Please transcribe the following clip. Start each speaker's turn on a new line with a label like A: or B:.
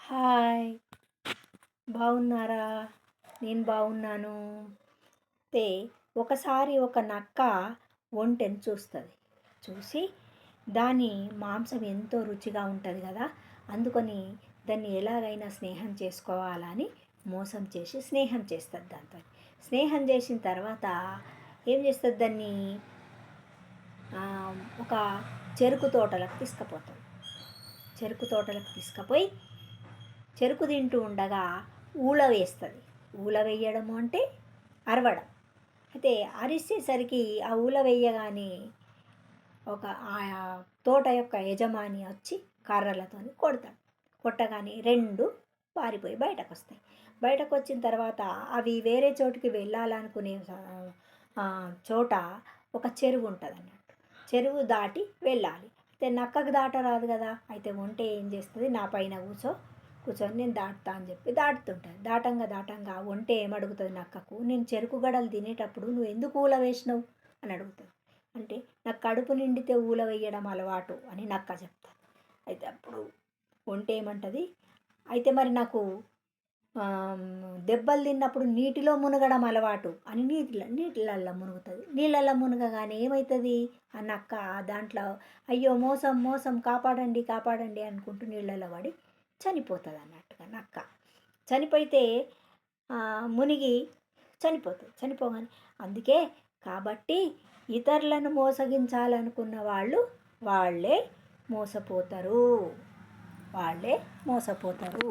A: Hi! బాగున్నారా? నేను బాగున్నాను. అయితే ఒకసారి ఒక నక్క ఒంటెను చూస్తుంది. చూసి దాని మాంసం ఎంతో రుచిగా ఉంటుంది కదా! అందుకని దాన్ని ఎలాగైనా స్నేహం చేసుకోవాలని మోసం చేసి స్నేహం చేస్తుంది దాంతో. స్నేహం చేసిన తర్వాత ఏం చేస్తుంది దాన్ని ఒక చెరుకు తోటలకు తీసుకుపోతుంది. చెరుకు తోటలకు తీసుకుపోయి చెరుకు తింటూ ఉండగా ఊళ వేస్తుంది. ఊళ వేయడము అంటే అరవడం. అయితే అరిసేసరికి ఆ ఊళ వేయగానే ఒక ఆ తోట యొక్క యజమాని వచ్చి కర్రలతో కొడతాడు. కొట్టగానే రెండు పారిపోయి బయటకు వస్తాయి. బయటకు వచ్చిన తర్వాత అవి వేరే చోటుకి వెళ్ళాలనుకునే చోట ఒక చెరువు ఉంటుంది అన్నట్టు. చెరువు దాటి వెళ్ళాలి. అయితే నక్కకు దాటరాదు కదా! అయితే ఒంటె ఏం చేస్తుంది, నా పైన కూర్చొని నేను దాటుతా అని చెప్పి దాటుతుంటాను. దాటంగా ఒంటె ఏమడుగుతుంది నక్కకు, నేను చెరుకు గడలు తినేటప్పుడు నువ్వు ఎందుకు ఊల వేసినావు అని అడుగుతుంది. అంటే నాకు కడుపు నిండితే ఊల వేయడం అలవాటు అని నక్క చెప్తాను. అయితే అప్పుడు ఒంటె ఏమంటుంది, అయితే మరి నాకు దెబ్బలు తిన్నప్పుడు నీటిలో మునగడం అలవాటు అని నీటిలల్లో మునుగుతుంది. నీళ్ళల్లో మునగగానే ఏమవుతుంది, ఆ నక్క దాంట్లో అయ్యో మోసం మోసం కాపాడండి కాపాడండి అనుకుంటూ నీళ్ళల్లో పడి చనిపోతుంది అన్నట్టుగా నక్క. చనిపోతే మునిగి చనిపోతుంది. చనిపోగానే అందుకే కాబట్టి ఇతరులను మోసగించాలనుకున్న వాళ్ళు వాళ్ళే మోసపోతారు. వాళ్ళే మోసపోతారు.